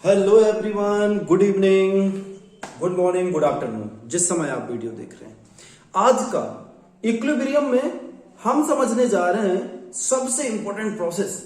Hello everyone, good evening, good morning, good afternoon, जिस समय आप वीडियो देख रहे हैं। आज का इक्विलिब्रियम में हम समझने जा रहे हैं सबसे इंपॉर्टेंट प्रोसेस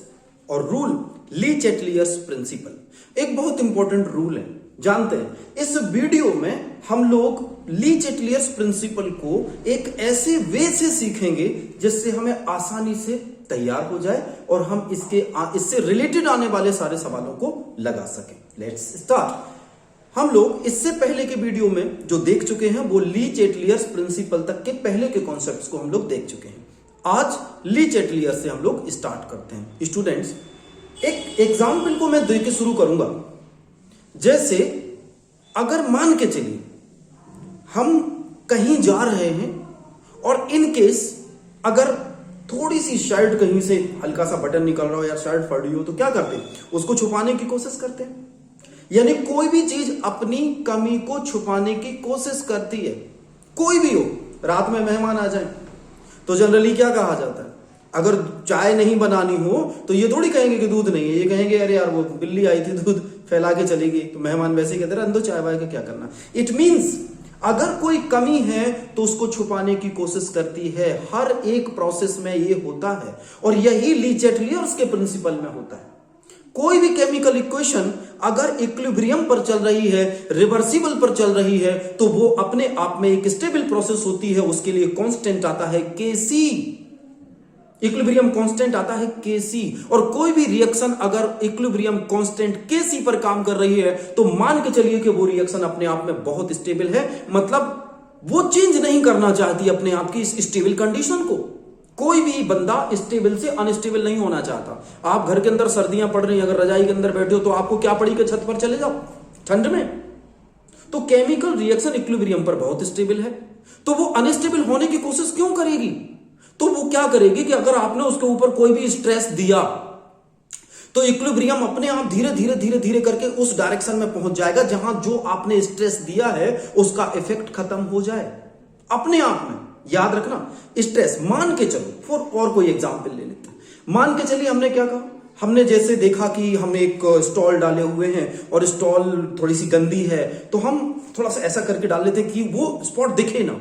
और रूल, ली चैटलियर्स प्रिंसिपल। एक बहुत इंपॉर्टेंट रूल है, जानते हैं। इस वीडियो में हम लोग ली चैटलियर्स प्रिंसिपल को एक ऐसे वे से सीखेंगे जिससे हमें आसानी से तैयार हो जाए और हम इससे रिलेटेड आने वाले सारे सवालों को लगा सकें। Let's start. हम लोग इससे पहले के वीडियो में जो देख चुके हैं वो ली चैटलियर्स प्रिंसिपल तक के पहले के कॉन्सेप्ट्स को हम लोग देख चुके हैं। आज ली चैटलियर्स से हम लोग स्टार्ट करते हैं। स्टूडेंट्स, एक एग्जाम्पल को मैं दे के शुरू करूंगा। जैसे अगर मान के चलिए हम कहीं जा रहे हैं और इन केस अगर थोड़ी सी शर्ट कहीं से हल्का सा बटन निकल रहा हो या शर्ट फट रही हो तो क्या करते हैं, उसको छुपाने की कोशिश करते हैं। यानी कोई भी चीज अपनी कमी को छुपाने की कोशिश करती है। कोई भी हो, रात में मेहमान आ जाए तो जनरली क्या कहा जाता है, अगर चाय नहीं बनानी हो तो ये थोड़ी कहेंगे कि दूध नहीं है, ये कहेंगे अरे यार वो बिल्ली आई थी दूध फैला के चली गई। तो मेहमान वैसे ही कहते हैं अंदर चाय वाय का क्या करना। इट मीन्स अगर कोई कमी है तो उसको छुपाने की कोशिश करती है। हर एक प्रोसेस में ये होता है और यही ली चैटलियर्स के प्रिंसिपल में होता है। कोई भी केमिकल इक्वेशन अगर इक्विलिब्रियम पर चल रही है, रिवर्सिबल पर चल रही है, तो वो अपने आप में एक स्टेबल प्रोसेस होती है। उसके लिए कांस्टेंट आता है Kc, इक्विलिब्रियम कांस्टेंट आता है Kc। और कोई भी रिएक्शन अगर इक्विलिब्रियम कांस्टेंट Kc पर काम कर रही है तो मान के चलिए कि वो रिएक्शन अपने आप में बहुत स्टेबल है। मतलब वो चेंज नहीं करना चाहती अपने आप की इस स्टेबल कंडीशन को। कोई भी बंदा स्टेबल से अनस्टेबल नहीं होना चाहता। आप घर के अंदर सर्दियां पड़ रही, अगर रजाई के अंदर बैठे हो तो आपको क्या पड़ी कि छत पर चले जाओ ठंड में। तो केमिकल रिएक्शन इक्विलिब्रियम पर बहुत स्टेबल है, तो वो अनस्टेबल होने की कोशिश क्यों करेगी? तो वो क्या करेगी कि अगर आपने उसके ऊपर कोई भी स्ट्रेस दिया तो इक्विलिब्रियम अपने आप धीरे धीरे धीरे धीरे करके उस डायरेक्शन में पहुंच जाएगा जहां जो आपने स्ट्रेस दिया है उसका इफेक्ट खत्म हो जाए अपने आप में। याद रखना, स्ट्रेस मान के चलो, और कोई एग्जांपल ले लेते हैं। मान के चलिए हमने क्या कहा, हमने जैसे देखा कि हम एक स्टॉल डाले हुए हैं और स्टॉल थोड़ी सी गंदी है तो हम थोड़ा सा ऐसा करके डाल लेते कि वो स्पॉट दिखे ना।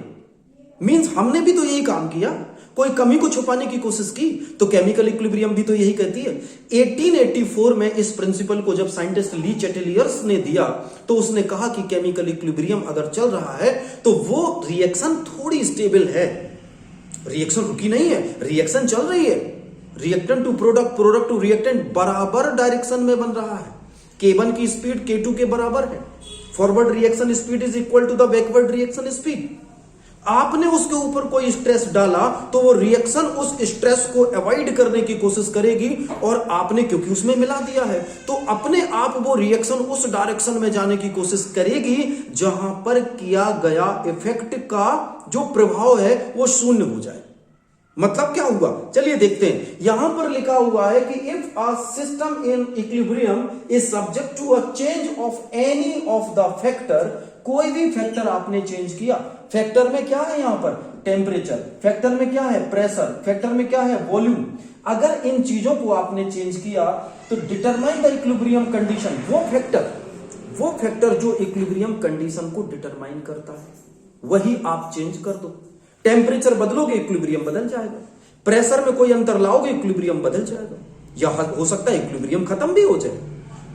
मींस हमने भी तो यही काम किया, कोई कमी को छुपाने की कोशिश की। तो केमिकल इक्विलिब्रियम भी तो यही कहती है। 1884 में इस प्रिंसिपल को जब साइंटिस्ट ली चैटलियर्स ने दिया तो उसने कहा कि केमिकल इक्विलिब्रियम अगर चल रहा है तो वो रिएक्शन थोड़ी स्टेबल है। रिएक्शन रुकी नहीं है, रिएक्शन चल रही है। Reactant to product, product to reactant बराबर डायरेक्शन में बन रहा है। K1 की स्पीड K2 के बराबर है। Forward reaction speed is equal to the backward reaction speed. आपने उसके ऊपर कोई स्ट्रेस डाला तो वो रिएक्शन उस स्ट्रेस को अवॉइड करने की कोशिश करेगी, और आपने क्योंकि उसमें मिला दिया है तो अपने आप वो रिएक्शन उस डायरेक्शन में जाने की कोशिश करेगी जहां पर किया गया इफेक्ट का जो प्रभाव है वो शून्य हो जाए। मतलब क्या हुआ, चलिए देखते हैं। यहां पर लिखा हुआ है कि if a system in equilibrium is subject to a change of any of the factor, कोई भी फैक्टर आपने चेंज किया। फैक्टर में क्या है, यहां पर टेम्परेचर, फैक्टर में क्या है प्रेशर, फैक्टर में क्या है वॉल्यूम। अगर इन चीजों को आपने चेंज किया तो डिटरमाइन द इक्विलिब्रियम कंडीशन। वो फैक्टर जो इक्विलिब्रियम कंडीशन को डिटरमाइन करता है वही आप चेंज कर दो। टेम्परेचर बदलोगे इक्विलिब्रियम बदल जाएगा, प्रेशर में कोई अंतर लाओगे इक्विलिब्रियम बदल जाएगा, या हो सकता है इक्विलिब्रियम खत्म भी हो जाए।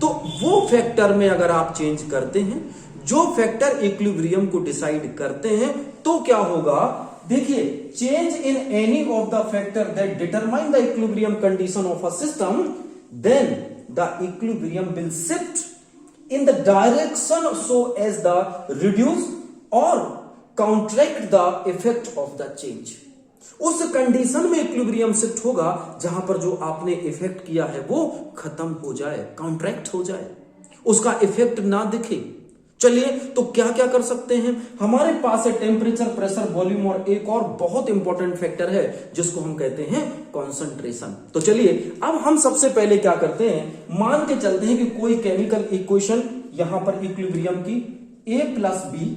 तो वो फैक्टर में अगर आप चेंज करते हैं, जो फैक्टर इक्विलिब्रियम को डिसाइड करते हैं, तो क्या होगा, देखिए, change in any of the factor that determine the equilibrium condition of a system, then the equilibrium will shift in the direction so as the reduce और counteract the effect of the change. उस condition में equilibrium shift होगा जहां पर जो आपने effect किया है वो खत्म हो जाए, काउंटरैक्ट हो जाए, उसका इफेक्ट ना दिखे। चलिए, तो क्या क्या कर सकते हैं, हमारे पास है टेम्परेचर, प्रेशर, वॉल्यूम, और एक और बहुत इंपॉर्टेंट फैक्टर है जिसको हम कहते हैं कॉन्सेंट्रेशन। तो चलिए, अब हम सबसे पहले क्या करते हैं, मान के चलते हैं कि कोई केमिकल इक्वेशन यहां पर इक्विलिब्रियम की A plus B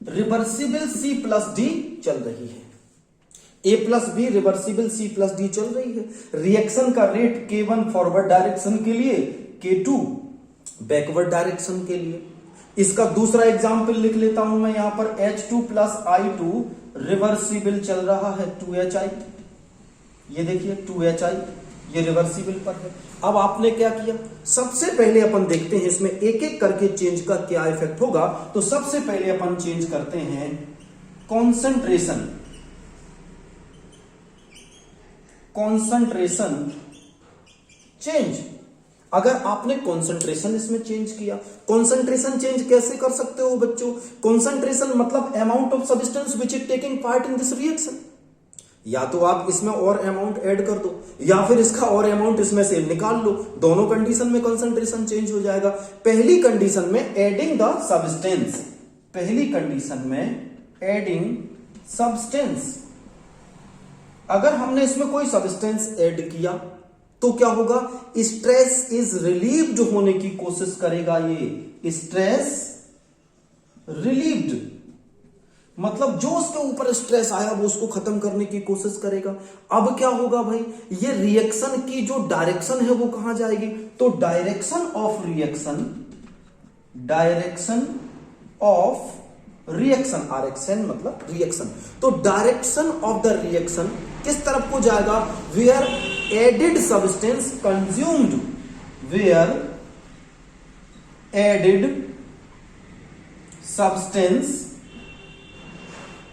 reversible C plus D चल रही है। A plus B reversible C plus D चल रही है। रिएक्शन का रेट K1 फॉरवर्ड डायरेक्शन के लिए, K2 बैकवर्ड डायरेक्शन के लिए। इसका दूसरा एग्जाम्पल लिख लेता हूं मैं यहां पर H2 प्लस I2 रिवर्सिबल चल रहा है 2HI। ये देखिए 2HI ये रिवर्सिबल पर है। अब आपने क्या किया, सबसे पहले अपन देखते हैं इसमें एक एक करके चेंज का क्या इफेक्ट होगा। तो सबसे पहले अपन चेंज करते हैं कॉन्सेंट्रेशन चेंज। अगर आपने कॉन्सेंट्रेशन इसमें चेंज किया, कॉन्सेंट्रेशन चेंज कैसे कर सकते हो बच्चों? कॉन्सेंट्रेशन मतलब amount of substance which is taking part in this reaction. या तो आप इसमें और अमाउंट ऐड कर दो या फिर इसका और अमाउंट इसमें से निकाल लो। दोनों कंडीशन में कॉन्सेंट्रेशन चेंज हो जाएगा। पहली कंडीशन में एडिंग द सब्सटेंस, पहली कंडीशन में एडिंग सब्सटेंस, अगर हमने इसमें कोई सब्सटेंस ऐड किया तो क्या होगा, स्ट्रेस इज रिलीव्ड होने की कोशिश करेगा। ये स्ट्रेस रिलीव्ड मतलब जो उसके ऊपर स्ट्रेस आया वो उसको खत्म करने की कोशिश करेगा। अब क्या होगा भाई, ये रिएक्शन की जो डायरेक्शन है वो कहां जाएगी, तो डायरेक्शन ऑफ रिएक्शन, RXN मतलब रिएक्शन, तो डायरेक्शन ऑफ द रिएक्शन किस तरफ को जाएगा, where added substance consumed, where added substance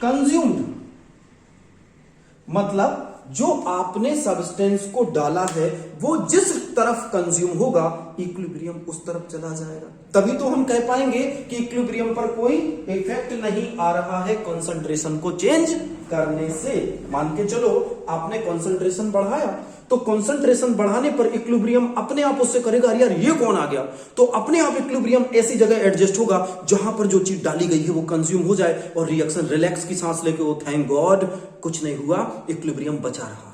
consumed, मतलब जो आपने सब्सटेंस को डाला है वो जिस तरफ कंज्यूम होगा इक्विलिब्रियम उस तरफ चला जाएगा। तभी तो हम कह पाएंगे कि इक्विलिब्रियम पर कोई इफेक्ट नहीं आ रहा है कंसंट्रेशन को चेंज करने से। मान के चलो आपने कंसंट्रेशन बढ़ाया तो कंसंट्रेशन बढ़ाने पर इक्विलिब्रियम अपने आप उससे करेगा यार ये कौन आ गया, तो अपने आप इक्विलिब्रियम ऐसी जगह एडजस्ट होगा जहां पर जो चीज डाली गई है वो कंज्यूम हो जाए और रिएक्शन रिलैक्स की सांस लेके वो थैंक गॉड कुछ नहीं हुआ, इक्विलिब्रियम बचा रहा।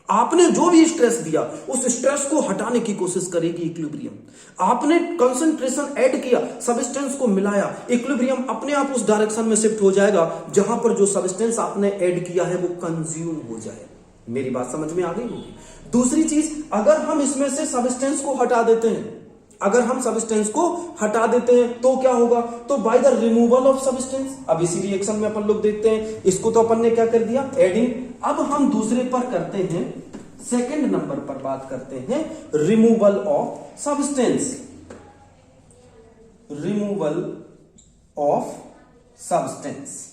आपने जो भी स्ट्रेस दिया उस स्ट्रेस को हटाने की कोशिश करेगी इक्विलिब्रियम। आपने कंसंट्रेशन ऐड किया, सब्सटेंस को मिलाया, इक्विलिब्रियम अपने आप उस डायरेक्शन में शिफ्ट हो जाएगा जहां पर जो सब्सटेंस आपने ऐड किया है वो कंज्यूम हो जाए। मेरी बात समझ में आ गई होगी। दूसरी चीज, अगर हम इसमें से सब्सटेंस को हटा देते हैं, अगर हम सब्सटेंस को हटा देते हैं तो क्या होगा, तो by the removal of substance. अब इसी रिएक्शन में अपन लोग देखते हैं, इसको तो अपन ने क्या कर दिया, एडिंग। अब हम दूसरे पर करते हैं, सेकंड नंबर पर बात करते हैं removal of substance, removal of substance.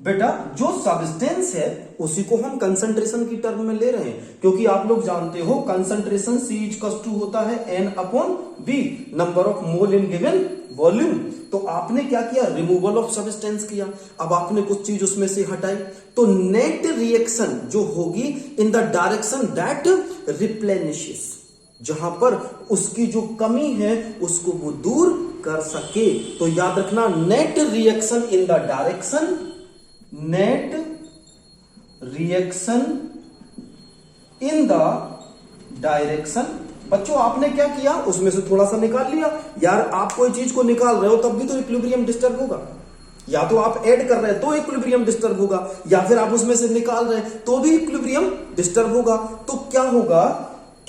बेटा जो सब्सटेंस है उसी को हम कंसंट्रेशन की टर्म में ले रहे हैं, क्योंकि आप लोग जानते हो कंसंट्रेशन C=2 होता है N/V, number of mole in given volume. तो आपने क्या किया, रिमूवल ऑफ सब्सटेंस किया। अब आपने कुछ चीज उसमें से हटाई तो नेट रिएक्शन जो होगी इन द डायरेक्शन दैट रिप्लेनिशेस, जहां पर उसकी जो कमी है उसको वो दूर कर सके। तो याद रखना, net reaction in the direction, net reaction in the direction. बच्चों आपने क्या किया, उसमें से थोड़ा सा निकाल लिया। यार आप कोई चीज को निकाल रहे हो तब भी तो इक्विलिब्रियम डिस्टर्ब होगा, या तो आप ऐड कर रहे हैं तो इक्विलिब्रियम डिस्टर्ब होगा, या फिर आप उसमें से निकाल रहे हैं तो भी इक्विलिब्रियम डिस्टर्ब होगा। तो क्या होगा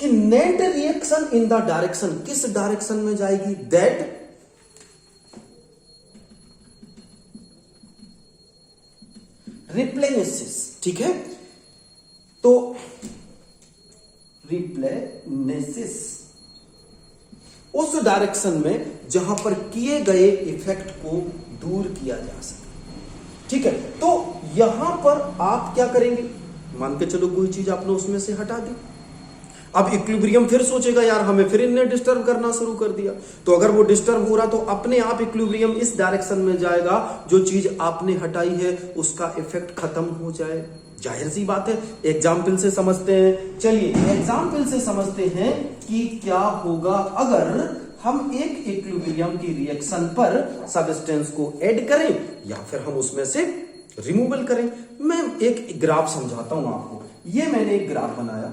कि net reaction in the direction किस डायरेक्शन में जाएगी, दैट रिप्लेनिशेस। ठीक है, तो रिप्लेनिशेस उस डायरेक्शन में जहां पर किए गए इफेक्ट को दूर किया जा सके। ठीक है, तो यहां पर आप क्या करेंगे, मान के चलो कोई चीज आपने उसमें से हटा दी, अब इक्विलिब्रियम फिर सोचेगा यार हमें फिर इनने डिस्टर्ब करना शुरू कर दिया। तो अगर वो डिस्टर्ब हो रहा तो अपने आप इक्विलिब्रियम इस डायरेक्शन में जाएगा, जो चीज आपने हटाई है उसका इफेक्ट खत्म हो जाए। जाहिर सी बात है, एग्जाम्पल से समझते हैं। चलिए एग्जाम्पल से समझते हैं कि क्या होगा अगर हम एक इक्विलिब्रियम की रिएक्शन पर सब्सटेंस को ऐड करें या फिर हम उसमें से रिमूवल करें। मैं एक ग्राफ समझाता हूं आपको। ये मैंने एक ग्राफ बनाया,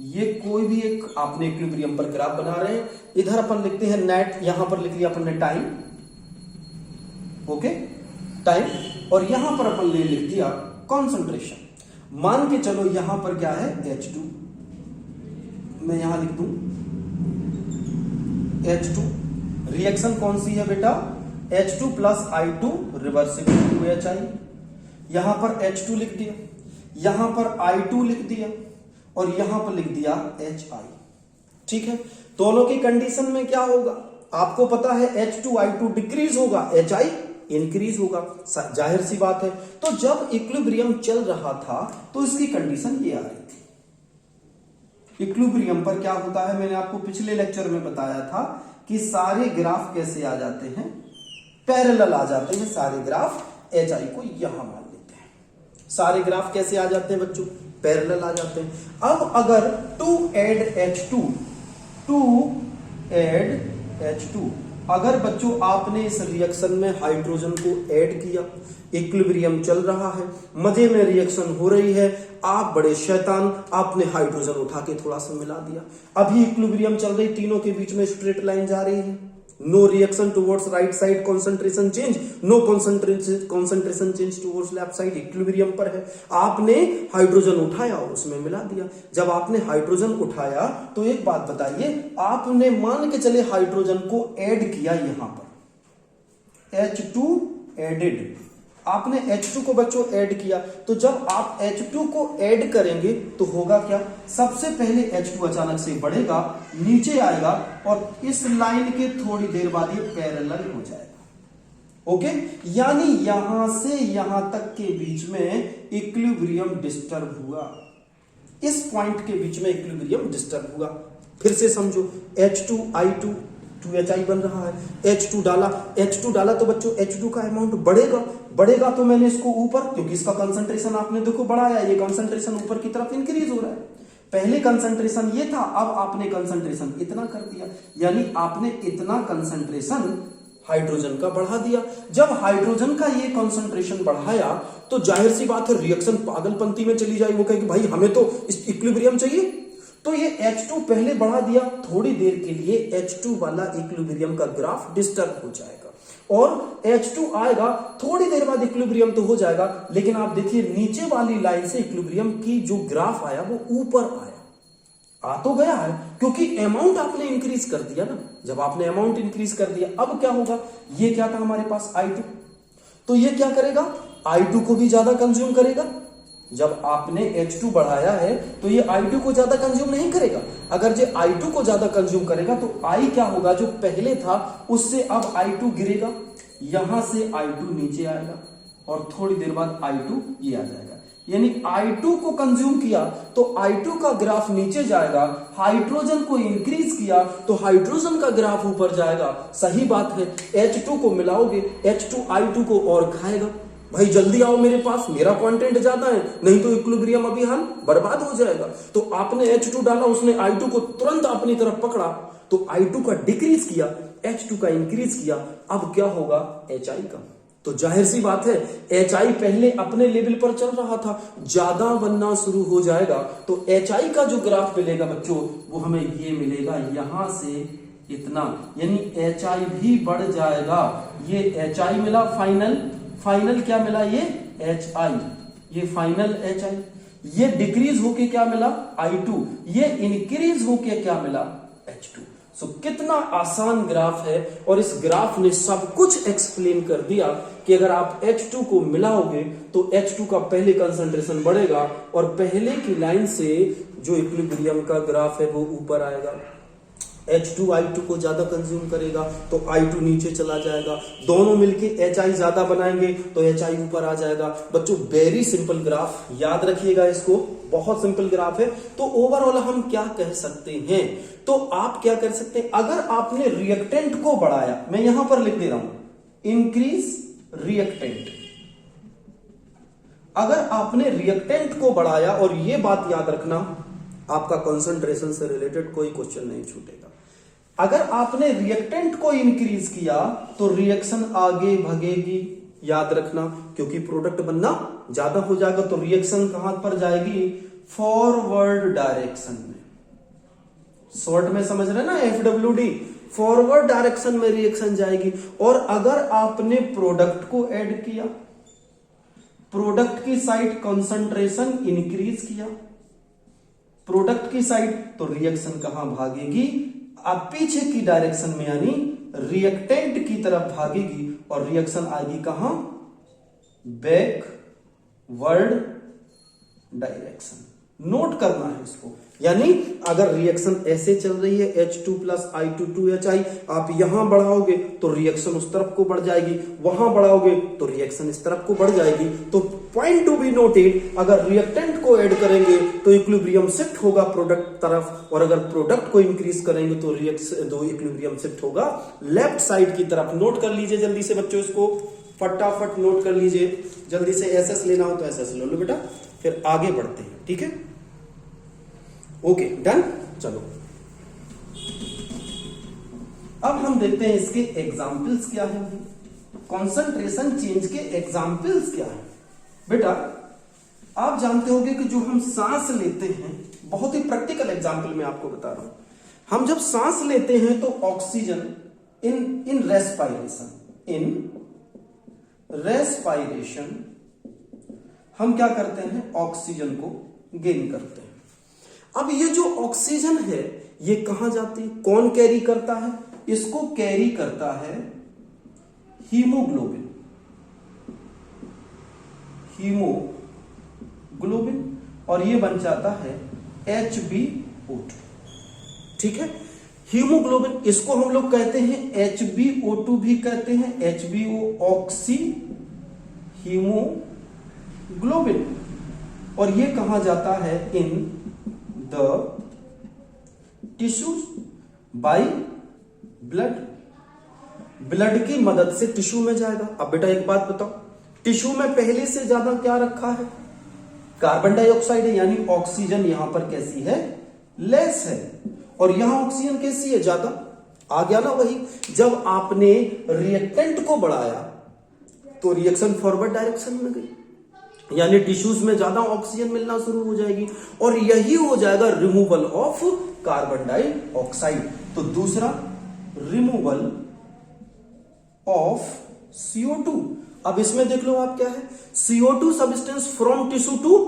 ये कोई भी एक आपने इक्विलिब्रियम पर ग्राफ बना रहे हैं। इधर अपन लिखते हैं नेट, यहां पर लिख लिया अपन ने टाइम, ओके टाइम, और यहां पर अपन ने लिख दिया कॉन्सेंट्रेशन। मान के चलो यहां पर क्या है H2, मैं यहां लिख दूं H2। रिएक्शन कौन सी है बेटा? H2 plus I2 reversible to HI। यहां पर H2 लिख दिया, यहां पर I2 लिख दिया और यहां पर लिख दिया HI। ठीक है, दोनों की कंडीशन में क्या होगा आपको पता है, H2I2 डिक्रीज होगा, HI इंक्रीज होगा, जाहिर सी बात है। तो जब इक्विलिब्रियम चल रहा था तो इसकी कंडीशन ये आ रही थी। इक्विलिब्रियम पर क्या होता है, मैंने आपको पिछले लेक्चर में बताया था कि सारे ग्राफ कैसे आ जाते हैं, पैरेलल आ जाते हैं सारे ग्राफ। HI को यहां मान लेते हैं, सारे ग्राफ कैसे आ जाते हैं बच्चों, पैरेलल आ जाते हैं। अब अगर टू एड H2, अगर बच्चों आपने इस रिएक्शन में हाइड्रोजन को ऐड किया, इक्विलिब्रियम चल रहा है, मजे में रिएक्शन हो रही है, आप बड़े शैतान, आपने हाइड्रोजन उठा के थोड़ा सा मिला दिया। अभी इक्विलिब्रियम चल रही, तीनों के बीच में स्ट्रेट लाइन जा रही है, no reaction towards right side, concentration change, no concentration change towards left side, equilibrium पर है। आपने हाइड्रोजन उठाया और उसमें मिला दिया। जब आपने हाइड्रोजन उठाया तो एक बात बताइए, आपने मान के चले हाइड्रोजन को ऐड किया, यहां पर H2 एडेड, आपने H2 को बच्चों ऐड किया। तो जब आप H2 को ऐड करेंगे तो होगा क्या, सबसे पहले H2 अचानक से बढ़ेगा, नीचे आएगा और इस लाइन के थोड़ी देर बाद ये पैरेलल हो जाएगा। ओके, यानी यहां से यहां तक के बीच में इक्विलिब्रियम डिस्टर्ब हुआ, इस पॉइंट के बीच में इक्विलिब्रियम डिस्टर्ब हुआ। फिर से समझो, H2I2 2HI बन रहा है, H2 डाला तो बच्चों H2 का अमाउंट बढ़ेगा तो मैंने इसको ऊपर, क्योंकि इसका कंसंट्रेशन आपने देखो बढ़ाया, ये कंसंट्रेशन ऊपर की तरफ इंक्रीज हो रहा है। पहले कंसंट्रेशन ये था, अब आपने कंसंट्रेशन इतना कर दिया, यानी आपने इतना कंसंट्रेशन हाइड्रोजन का बढ़ा दिया। जब हाइड्रोजन का ये कंसंट्रेशन बढ़ाया तो जाहिर सी बात है रिएक्शन पागलपंती में चली जाएगी, वो कहेगी भाई हमें तो इक्विलिब्रियम चाहिए। तो ये H2 पहले बढ़ा दिया, थोड़ी देर के लिए H2 वाला इक्विलिब्रियम का ग्राफ डिस्टर्ब हो जाएगा और H2 आएगा, थोड़ी देर बाद इक्विलिब्रियम तो हो जाएगा, लेकिन आप देखिए नीचे वाली लाइन से इक्विलिब्रियम की जो ग्राफ आया वो ऊपर आया, आ तो गया है क्योंकि अमाउंट आपने इंक्रीज कर दिया ना। जब आपने अमाउंट इंक्रीज कर दिया, अब क्या होगा, ये क्या था हमारे पास I2, तो ये क्या करेगा, I2 को भी ज्यादा कंज्यूम करेगा। जब आपने H2 बढ़ाया है तो ये I2 को ज्यादा कंज्यूम नहीं करेगा। अगर ये I2 को ज्यादा कंज्यूम करेगा तो I क्या होगा, जो पहले था उससे अब I2 गिरेगा, यहां से I2 नीचे आएगा और थोड़ी देर बाद I2 ये आ जाएगा। यानी I2 को कंज्यूम किया तो I2 का ग्राफ नीचे जाएगा, हाइड्रोजन को इंक्रीज किया तो हाइड्रोजन का ग्राफ ऊपर जाएगा। सही बात है, H2 को मिलाओगे, H2 I2 को और खाएगा। भाई जल्दी आओ मेरे पास, मेरा कंटेंट ज्यादा है, नहीं तो इक्विलिब्रियम अभी हाल बर्बाद हो जाएगा। तो आपने H2 डाला, उसने I2 को तुरंत अपनी तरफ पकड़ा, तो I2 का डिक्रीज किया, H2 का इंक्रीज किया। अब क्या होगा, HI का। तो जाहिर सी बात है HI पहले अपने लेवल पर चल रहा था, ज्यादा बनना शुरू हो जाएगा तो HI का जो ग्राफ मिलेगा बच्चों वो हमें ये मिलेगा, यहां से इतना, यानी HI भी बढ़ जाएगा। ये HI मिला, फाइनल क्या मिला, ये HI, ये फाइनल HI। ये डिक्रीज होके क्या मिला, I2, ये इंक्रीज होके क्या मिला, H2। सो कितना आसान ग्राफ है और इस ग्राफ ने सब कुछ एक्सप्लेन कर दिया कि अगर आप H2 को मिलाओगे तो H2 का पहले कंसंट्रेशन बढ़ेगा और पहले की लाइन से जो इक्विलिब्रियम का ग्राफ है वो ऊपर आएगा। H2 I2 को ज्यादा कंज्यूम करेगा तो I2 नीचे चला जाएगा, दोनों मिलके HI ज्यादा बनाएंगे तो HI ऊपर आ जाएगा। बच्चों वेरी सिंपल ग्राफ, याद रखिएगा इसको, बहुत सिंपल ग्राफ है। तो ओवरऑल हम क्या कह सकते हैं, तो आप क्या कर सकते हैं, अगर आपने रिएक्टेंट को बढ़ाया, मैं यहां पर लिख दे रहा हूं इंक्रीज रिएक्टेंट, अगर आपने रिएक्टेंट को बढ़ाया, और ये बात याद रखना आपका कंसंट्रेशन से रिलेटेड कोई क्वेश्चन नहीं छूटेगा, अगर आपने रिएक्टेंट को इंक्रीज किया तो रिएक्शन आगे भगेगी, याद रखना, क्योंकि प्रोडक्ट बनना ज्यादा हो जाएगा। तो रिएक्शन कहां पर जाएगी, फॉरवर्ड डायरेक्शन में, शॉर्ट में समझ रहे ना, FWD, फॉरवर्ड डायरेक्शन में रिएक्शन जाएगी। और अगर आपने प्रोडक्ट को ऐड किया, प्रोडक्ट की साइड कंसंट्रेशन इंक्रीज किया, प्रोडक्ट की साइड, तो रिएक्शन कहां भागेगी, अब पीछे की डायरेक्शन में यानी रिएक्टेंट की तरफ भागेगी और रिएक्शन आएगी कहां, बैकवर्ड डायरेक्शन। नोट करना है इसको, यानी अगर रिएक्शन ऐसे चल रही है H2 प्लस I22HI, आप यहां बढ़ाओगे तो रिएक्शन उस तरफ को बढ़ जाएगी, वहां बढ़ाओगे तो रिएक्शन इस तरफ को बढ़ जाएगी। तो पॉइंट टू बी नोटेड, अगर रिएक्टेंट को ऐड करेंगे तो इक्विलिब्रियम शिफ्ट होगा प्रोडक्ट तरफ, और अगर प्रोडक्ट को इंक्रीज करेंगे तो इक्विलिब्रियम शिफ्ट होगा लेफ्ट साइड की तरफ। नोट कर लीजिए जल्दी से बच्चों, इसको फटाफट नोट कर लीजिए जल्दी से। एसएस लेना हो तो एसएस ले लो बेटा, फिर आगे बढ़ते हैं, ठीक है। Okay done. चलो अब हम देखते हैं इसके एग्जाम्पल्स क्या है, कंसंट्रेशन चेंज के एग्जाम्पल्स क्या है। बेटा आप जानते होंगे कि जो हम सांस लेते हैं, बहुत ही प्रैक्टिकल एग्जाम्पल मैं आपको बता रहा हूं, हम जब सांस लेते हैं तो ऑक्सीजन इन रेस्पायरेशन हम क्या करते हैं, ऑक्सीजन को गेन करते हैं। अब ये जो ऑक्सीजन है ये कहां जाती है, कौन कैरी करता है, इसको कैरी करता है हीमोग्लोबिन और ये बन जाता है HbO2, ठीक है। हीमोग्लोबिन, इसको हम लोग कहते हैं HbO2 भी कहते हैं, HBO ऑक्सी हीमोग्लोबिन, और ये कहां जाता है, in the tissues by blood की मदद से टिश्यू में जाएगा। अब बेटा एक बात बताओ, टिश्यू में पहले से ज्यादा क्या रखा है, कार्बन डाइऑक्साइड है, यानी ऑक्सीजन यहां पर कैसी है, लेस है, और यहां ऑक्सीजन कैसी है, ज्यादा। आ गया ना वही, जब आपने रिएक्टेंट को बढ़ाया तो रिएक्शन फॉरवर्ड डायरेक्शन में गई, यानी टिश्यूज में ज्यादा ऑक्सीजन मिलना शुरू हो जाएगी, और यही हो जाएगा रिमूवल ऑफ कार्बन डाइऑक्साइड। तो दूसरा रिमूवल ऑफ CO2। अब इसमें देख लो आप क्या है, CO2 substance from tissue to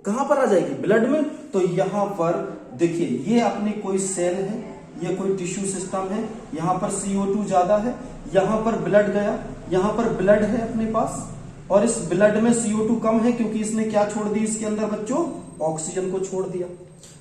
कहां पर आ जाएगी, ब्लड में। तो यहां पर देखिए, ये अपनी कोई सेल है, ये कोई टिश्यू सिस्टम है, यहां पर CO2 ज्यादा है, यहां पर ब्लड गया, यहां पर ब्लड है अपने पास, और इस ब्लड में CO2 कम है क्योंकि इसने क्या छोड़ दी इसके अंदर बच्चों, ऑक्सीजन को छोड़ दिया।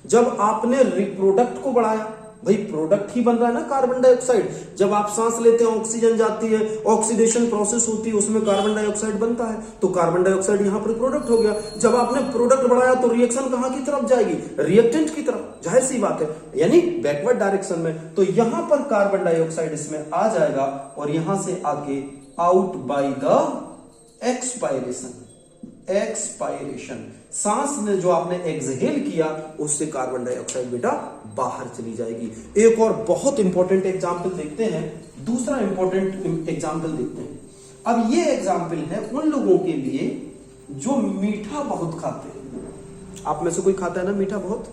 जब आपने प्रोडक्ट को बढ़ाया, भाई प्रोडक्ट ही बन रहा है ना कार्बन डाइऑक्साइड, जब आप सांस लेते हैं ऑक्सीजन जाती है, ऑक्सीडेशन प्रोसेस होती है, उसमें कार्बन डाइऑक्साइड बनता है, तो कार्बन डाइऑक्साइड यहां पर प्रोडक्ट हो गया। जब आपने प्रोडक्ट बढ़ाया तो रिएक्शन कहां की तरफ जाएगी, रिएक्टेंट की तरफ, जाहिर सी बात है, यानी बैकवर्ड डायरेक्शन में। तो यहां पर कार्बन डाइऑक्साइड इसमें आ जाएगा, और यहां से आगे आउट बाय द एक्सपायरेशन, सांस ने जो आपने एक्सहेल किया उससे कार्बन डाइऑक्साइड बेटा बाहर चली जाएगी। एक और बहुत इंपॉर्टेंट एग्जांपल देखते हैं, दूसरा इंपॉर्टेंट एग्जांपल देखते हैं। अब ये एग्जांपल है उन लोगों के लिए जो मीठा बहुत खाते हैं। आप में से कोई खाता है ना मीठा बहुत,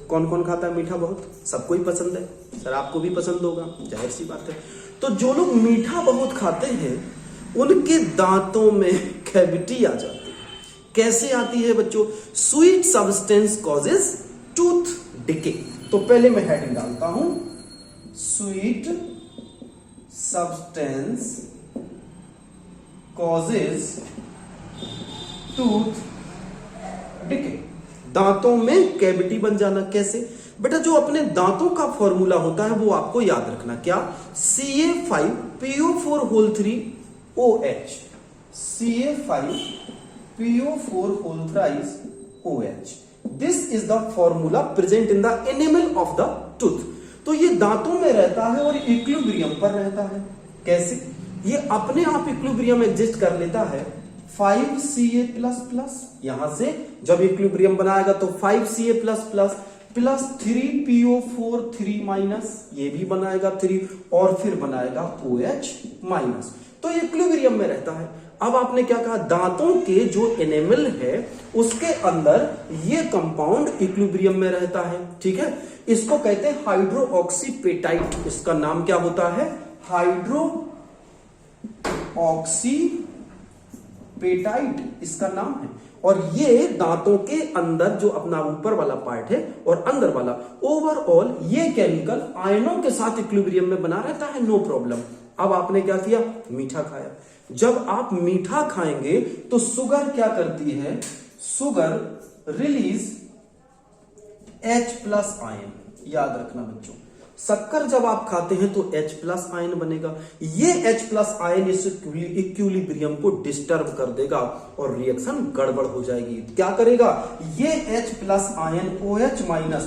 कौन कौन खाता है मीठा बहुत, सबको ही पसंद है सर, आपको भी पसंद होगा, जाहिर सी बात है। तो जो लोग मीठा बहुत खाते हैं उनके दांतों में कैविटी आ जाती है। कैसे आती है बच्चों, sweet substance causes tooth decay. तो पहले मैं हेडिंग डालता हूं, sweet substance causes tooth decay, दांतों में कैविटी बन जाना। कैसे बेटा, जो अपने दांतों का फॉर्मूला होता है वो आपको याद रखना, क्या, Ca5PO4(3)OH, Ca5PO4(3)OH, this is the formula present in the animal of the tooth. तो ये दांतों में रहता है और इक्विलिब्रियम पर रहता है। कैसे, ये अपने आप इक्विलिब्रियम एग्जिस्ट कर लेता है 5Ca++, यहां से जब इक्विलिब्रियम बनाएगा तो 5Ca++ प्लस 3PO4(3)-, ये भी बनाएगा 3, और फिर बनाएगा OH-। तो ये इक्विलिब्रियम में रहता है। अब आपने क्या कहा, दांतों के जो एनेमल है उसके अंदर ये कंपाउंड इक्विलिब्रियम में रहता है, ठीक है। इसको कहते हैं हाइड्रोक्सीपेटाइट, इसका नाम क्या होता है, हाइड्रोक्सीपेटाइट इसका नाम है। और ये दांतों के अंदर जो अपना ऊपर वाला पार्ट है और अंदर वाला, ओवरऑल ये केमिकल आयनों के साथ इक्विलिब्रियम में बना रहता है, नो प्रॉब्लम। अब आपने क्या किया, मीठा खाया। जब आप मीठा खाएंगे तो शुगर क्या करती है, शुगर रिलीज H+ आयन। याद रखना बच्चों, शक्कर जब आप खाते हैं तो H+ आयन बनेगा। ये H+ आयन इस इक्विलिब्रियम को डिस्टर्ब कर देगा और रिएक्शन गड़बड़ हो जाएगी। क्या करेगा, ये H+ आयन OH-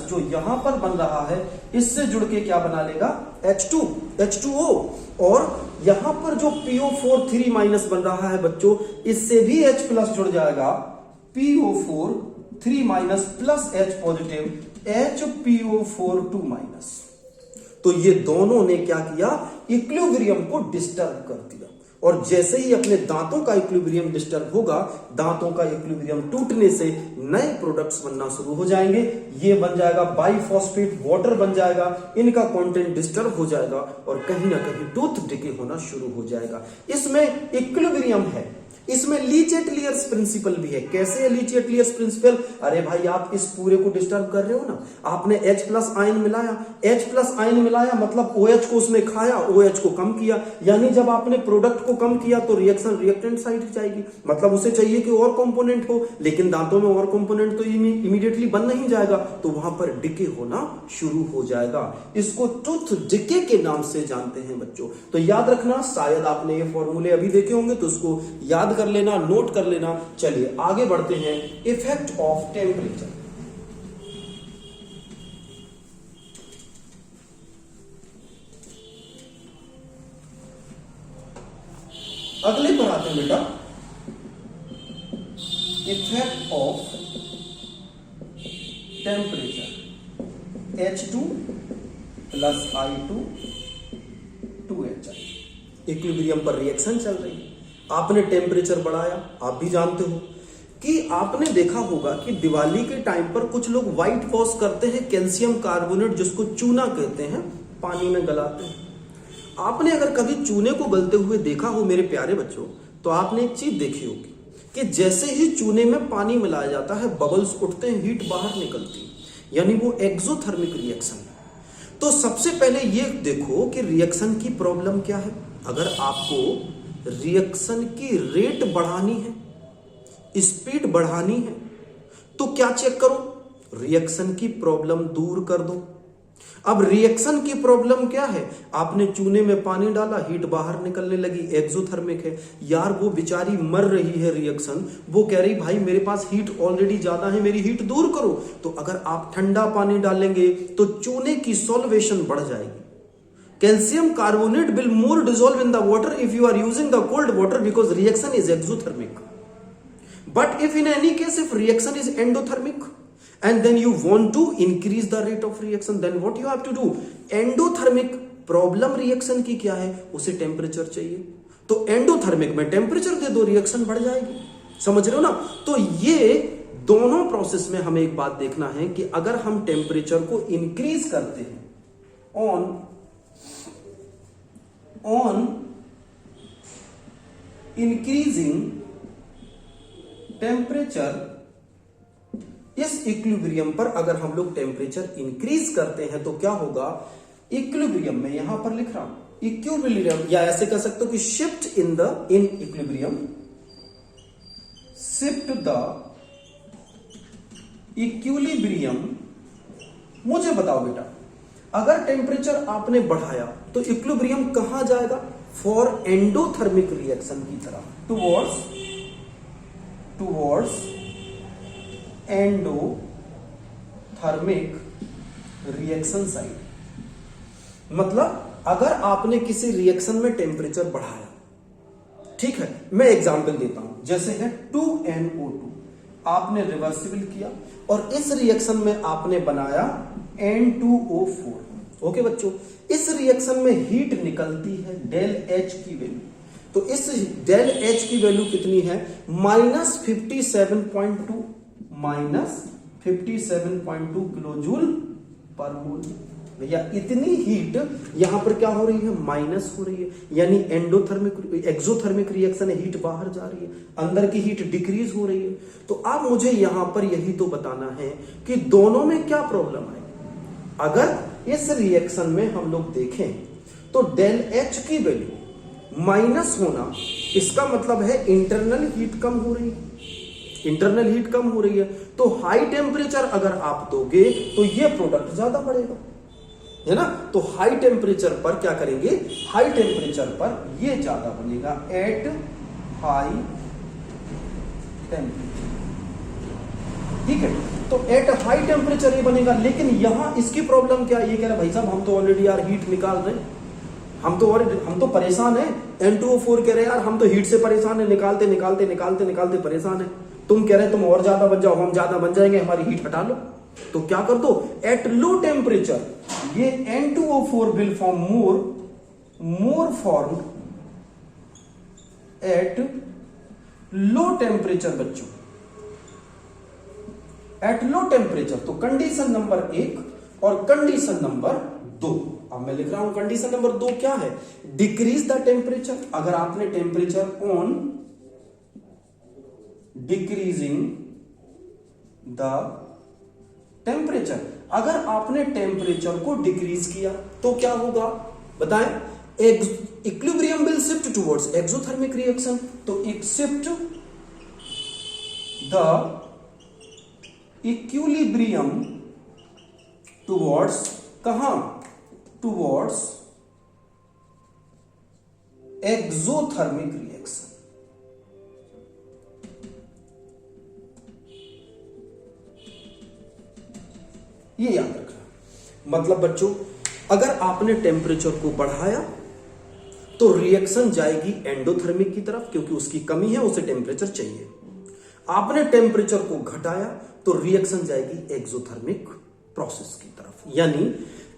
जो यहां पर बन रहा है, इससे जुड़ के क्या बना लेगा, H2O। और यहां पर जो PO4 3- बन रहा है बच्चों, इससे भी H+ जुड़ जाएगा, PO4 3- plus H positive, HPO4 2-। तो ये दोनों ने क्या किया, इक्विलिब्रियम को डिस्टर्ब कर दिया। और जैसे ही अपने दांतों का इक्विलिब्रियम डिस्टर्ब होगा, दांतों का इक्विलिब्रियम टूटने से नए प्रोडक्ट्स बनना शुरू हो जाएंगे। ये बन जाएगा बाइफॉस्फेट वाटर बन जाएगा, इनका कंटेंट डिस्टर्ब हो जाएगा और कहीं ना कहीं टूथ डिके होना शुरू हो जाएगा। इसमें इक्विलिब्रियम है, इसमें लीच-एटलियर्स प्रिंसिपल भी है। कैसे है लीच-एटलियर्स प्रिंसिपल, अरे भाई आप इस पूरे को डिस्टर्ब कर रहे हो ना, आपने H+ आयन मिलाया, H+ आयन मिलाया मतलब OH को उसने खाया, OH को कम किया, यानी जब आपने प्रोडक्ट को कम किया तो रिएक्शन रिएक्टेंट साइड जाएगी, मतलब उसे चाहिए कि और कंपोनेंट हो, लेकिन दांतों में और कंपोनेंट तो इमीडिएटली बन नहीं जाएगा, तो वहां पर डिके होना शुरू हो जाएगा। इसको टूथ डिके के नाम से जानते हैं बच्चों। तो याद रखना, शायद आपने ये फॉर्मूले अभी देखे होंगे तो उसको याद कर लेना, नोट कर लेना। चलिए आगे बढ़ते हैं, इफेक्ट ऑफ टेम्परेचर। अगले पर आते हैं बेटा, effect of temperature, H2 + I2 2HI। Equilibrium पर रिएक्शन चल रही है, आपने टेम्परेचर बढ़ाया। आप भी जानते हो कि आपने देखा होगा कि दिवाली के टाइम पर कुछ लोग व्हाइट वॉश करते हैं, कैल्शियम कार्बोनेट जिसको चूना कहते हैं, पानी में गलाते हैं। आपने अगर कभी चूने को गलते हुए देखा हो मेरे प्यारे बच्चों, तो आपने एक चीज देखी होगी कि जैसे ही चूने में पानी मिलाया जाता है, बबल्स उठते हैं, हीट बाहर निकलती है, यानी वो एक्सोथर्मिक रिएक्शन है। तो सबसे पहले ये देखो कि रिएक्शन की प्रॉब्लम क्या है। अगर आपको रिएक्शन की रेट बढ़ानी है, स्पीड बढ़ानी है, तो क्या चेक करो, रिएक्शन की प्रॉब्लम दूर कर दो। अब रिएक्शन की प्रॉब्लम क्या है, आपने चूने में पानी डाला, हीट बाहर निकलने लगी, एक्सोथर्मिक है। यार वो बेचारी मर रही है रिएक्शन, वो कह रही भाई मेरे पास हीट ऑलरेडी ज्यादा है, मेरी हीट दूर करो। तो अगर आप ठंडा पानी डालेंगे तो चूने की सॉल्वेशन बढ़ जाएगी। Calcium carbonate will more dissolve in the water if you are using the cold water because reaction is exothermic. But if in any case if reaction is endothermic and then you want to increase the rate of reaction, then what you have to do? Endothermic problem reaction की क्या है, उसे temperature चाहिए, तो endothermic में temperature दे दो, reaction बढ़ जाएगी। समझ रहे हो ना। तो ये दोनों प्रोसेस में हमें एक बात देखना है कि अगर हम टेम्परेचर को इंक्रीज करते हैं on increasing temperature, इस इक्विलिब्रियम पर अगर हम लोग टेम्परेचर इंक्रीज करते हैं तो क्या होगा, इक्विलिब्रियम में यहां पर लिख रहा हूं इक्विलिब्रियम, या ऐसे कह सकते हो कि shift in equilibrium, shift the equilibrium. मुझे बताओ बेटा, अगर टेम्परेचर आपने बढ़ाया तो इक्विलिब्रियम कहां जाएगा, फॉर एंडोथर्मिक रिएक्शन की तरफ, टुवर्ड्स एंडोथर्मिक रिएक्शन साइड। मतलब अगर आपने किसी रिएक्शन में टेम्परेचर बढ़ाया, ठीक है, मैं एग्जांपल देता हूं, जैसे है 2NO2, आपने रिवर्सिबल किया और इस रिएक्शन में आपने बनाया N2O4। ओके बच्चों, इस रिएक्शन में हीट निकलती है डेल H की वैल्यू, तो इस डेल H की वैल्यू कितनी है, -57.2 किलो जूल पर मोल। भैया इतनी हीट यहां पर क्या हो रही है, माइनस हो रही है, यानी एंडोथर्मिक एक्सोथर्मिक रिएक्शन है, हीट बाहर जा रही है, अंदर की हीट डिक्रीज हो रही है। तो अब मुझे यहां पर यही तो बताना है कि दोनों में क्या प्रॉब्लम है। अगर इस रिएक्शन में हम लोग देखें तो डेल एच की वैल्यू माइनस होना, इसका मतलब है इंटरनल हीट कम हो रही है, इंटरनल हीट कम हो रही है। तो हाई टेम्परेचर अगर आप दोगे तो ये प्रोडक्ट ज्यादा बढ़ेगा, है ना। तो हाई टेम्परेचर पर क्या करेंगे, हाई टेम्परेचर पर ये ज्यादा बनेगा एट हाई टेम्परेचर, ठीक है। तो एट हाई टेम्परेचर ये बनेगा, लेकिन यहां इसकी प्रॉब्लम क्या है, ये कह रहा है भाई साहब हम तो ऑलरेडी यार हीट निकाल रहे हैं, हम तो परेशान है। N2O4 कह रहे यार हम तो हीट से परेशान है, निकालते निकालते निकालते निकालते परेशान है। तुम कह रहे तुम और ज्यादा बन जाओ, हम ज्यादा बन जाएंगे, हमारी हीट हटा लो। तो क्या कर दो, एट लो टेम्परेचर ये N2O4 will form more formed at low temperature. बच्चों एट लो टेम्परेचर, तो कंडीशन नंबर 1 और कंडीशन नंबर 2। अब मैं लिख रहा हूं कंडीशन नंबर 2 क्या है, डिक्रीज द टेम्परेचर। अगर आपने temperature on decreasing the temperature, अगर आपने टेम्परेचर को डिक्रीज किया तो क्या होगा बताएं, equilibrium will shift towards exothermic reaction. तो एक शिफ्ट द इक्विलिब्रियम टुवर्ड्स, कहां, टुवर्ड्स एक्सोथर्मिक रिएक्शन। ये याद रखना। मतलब बच्चों अगर आपने टेम्परेचर को बढ़ाया तो रिएक्शन जाएगी एंडोथर्मिक की तरफ, क्योंकि उसकी कमी है, उसे टेम्परेचर चाहिए। आपने टेम्परेचर को घटाया तो रिएक्शन जाएगी एक्सोथर्मिक प्रोसेस की तरफ। यानी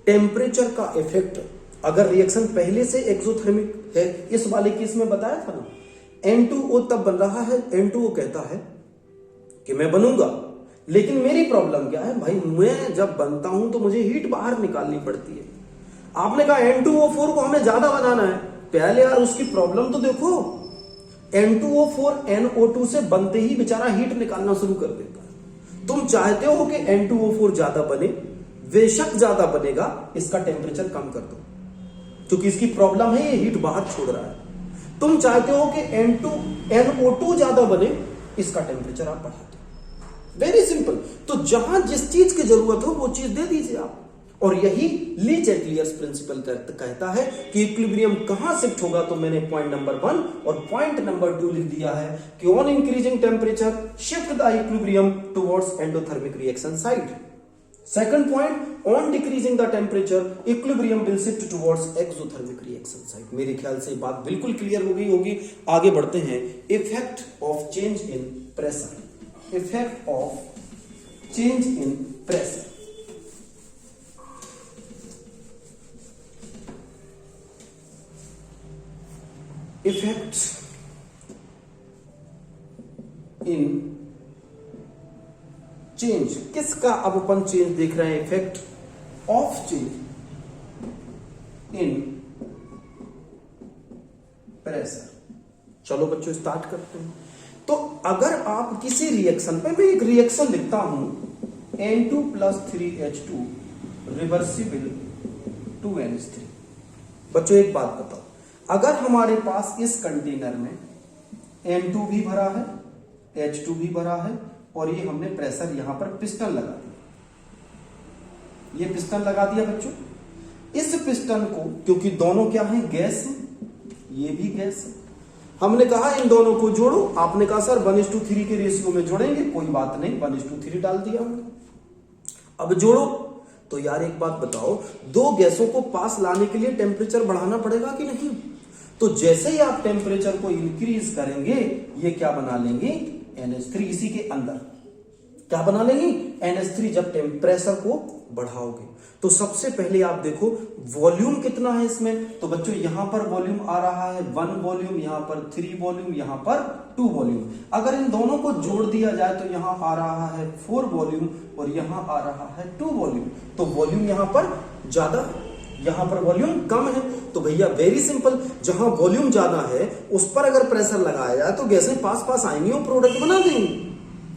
टेम्परेचर का इफेक्ट, अगर रिएक्शन पहले से एक्सोथर्मिक है, इस वाले केस में बताया था ना, N2O तब बन रहा है, N2O कहता है कि मैं बनूंगा, लेकिन मेरी प्रॉब्लम क्या है भाई, मैं जब बनता हूं तो मुझे हीट बाहर निकालनी पड़ती है। आपने कहा N2O4 को हमें ज्यादा बनाना है, पहले यार उसकी प्रॉब्लम तो देखो। N2O4 NO2 से बनते ही बेचारा हीट निकालना शुरू कर देता है। तुम चाहते हो कि N2O4 ज्यादा बने, बेशक ज्यादा बनेगा, इसका टेम्परेचर कम कर दो, क्योंकि इसकी प्रॉब्लम है ये हीट बाहर छोड़ रहा है। तुम चाहते हो कि NO2 ज्यादा बने, इसका टेम्परेचर आप बढ़ा दो। Very simple. तो जहां जिस चीज की जरूरत हो वो चीज दे दीजिए आप। और यही ली चैटलियर्स प्रिंसिपल कहता है कि इक्विलिब्रियम कहां शिफ्ट होगा। तो मैंने पॉइंट नंबर 1 और पॉइंट नंबर 2 लिख दिया है कि on increasing temperature shift the equilibrium towards endothermic reaction side. Second point, on decreasing the temperature equilibrium will shift towards exothermic reaction side. मेरे ख्याल से बात बिल्कुल क्लियर हो गई होगी। आगे बढ़ते हैं। Effect of change in pressure. Effect of change in pressure. Effect in change, किसका अब अपन चेंज देख रहे हैं, effect of change in pressure. चलो बच्चों स्टार्ट करते हैं। तो अगर आप किसी रिएक्शन पे, मैं एक रिएक्शन लिखता हूं N2 + 3H2 रिवर्सिबल 2NH3। बच्चों एक बात बताओ, अगर हमारे पास इस कंटेनर में N2 भी भरा है, H2 भी भरा है, और ये हमने प्रेशर यहां पर पिस्टन लगा दिया, ये पिस्टन लगा दिया बच्चों। इस पिस्टन को, क्योंकि दोनों क्या है, गैस है, ये भी गैस है, हमने कहा इन दोनों को जोड़ो। आपने कहा सर 1:3 के रेशियो में जोड़ेंगे, कोई बात नहीं, 1:3 डाल दिया हमने। अब जोड़ो। तो यार एक बात बताओ, दो गैसों को पास लाने के लिए टेम्परेचर बढ़ाना पड़ेगा कि नहीं? तो जैसे ही आप टेम्परेचर को इंक्रीज करेंगे, ये क्या बना लेंगे, NH3। इसी के अंदर क्या बना लेंगे, NH3। जब टेम्परेचर को बढ़ाओगे तो सबसे पहले आप देखो वॉल्यूम कितना है इसमें। तो बच्चों यहां पर वॉल्यूम आ रहा है 1 वॉल्यूम, यहां पर 3 वॉल्यूम, यहां पर 2 वॉल्यूम। अगर इन दोनों को जोड़ दिया जाए तो यहां आ रहा है 4 वॉल्यूम और यहां आ रहा है 2 वॉल्यूम। तो वॉल्यूम यहां पर ज्यादा है, यहां पर वॉल्यूम कम है। तो भैया वेरी सिंपल, जहां वॉल्यूम ज्यादा है उस पर अगर प्रेशर लगाया जाए तो गैसें पास पास आएंगी और प्रोडक्ट बना देंगी।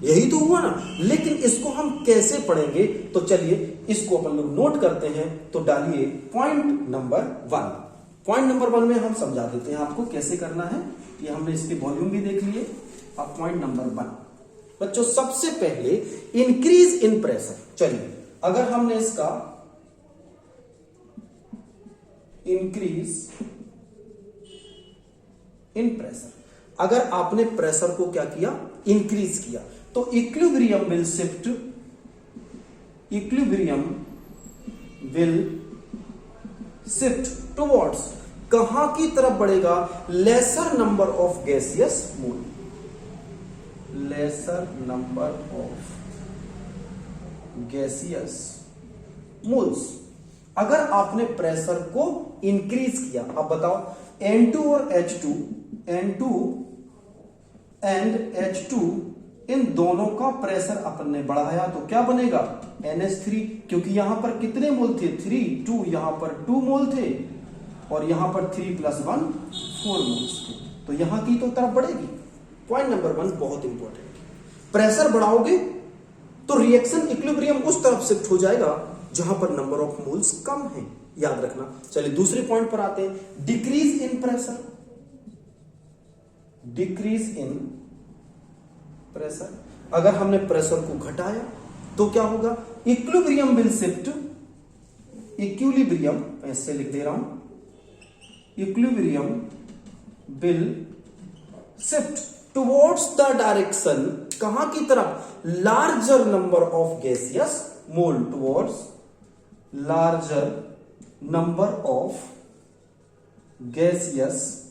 यही तो हुआ ना। लेकिन इसको हम कैसे पढ़ेंगे, तो चलिए इसको अपन लोग नोट करते हैं। तो डालिए पॉइंट नंबर 1। पॉइंट नंबर 1 में हम समझा देते हैं आपको कैसे करना है। ये हमने इसके वॉल्यूम भी देख लिए। अब पॉइंट नंबर 1 बच्चों, सबसे पहले इंक्रीज इन प्रेशर। चलिए अगर हमने इसका इंक्रीज इन प्रेशर, अगर आपने प्रेशर को क्या किया, इंक्रीज किया, तो इक्विलिब्रियम विल शिफ्ट टुवर्ड्स, कहां की तरफ बढ़ेगा, laser number of gaseous mole, laser number of gaseous moles. अगर आपने प्रेशर को इंक्रीज किया, अब बताओ N2 और H2, N2 एंड H2 इन दोनों का प्रेशर अपन ने बढ़ाया तो क्या बनेगा, NH3, क्योंकि यहां पर कितने मोल थे, 3, 2, यहां पर 2 मोल थे और यहां पर 3 + 1 4 मोल्स थे। तो यहां की तो तरफ बढ़ेगी। पॉइंट नंबर 1 बहुत इंपॉर्टेंट। प्रेशर बढ़ाओगे तो रिएक्शन इक्विलिब्रियम उस तरफ शिफ्ट हो जाएगा जहां पर नंबर ऑफ मोल्स कम है, याद रखना। चलिए दूसरे पॉइंट पर आते हैं, decrease in pressure. Decrease in pressure, अगर हमने प्रेशर को घटाया तो क्या होगा, इक्विलिब्रियम विल शिफ्ट, इक्विलिब्रियम ऐसे लिख दे रहा हूं, equilibrium will shift towards the direction, कहां की तरफ, larger number of gaseous mole, towards larger number of gaseous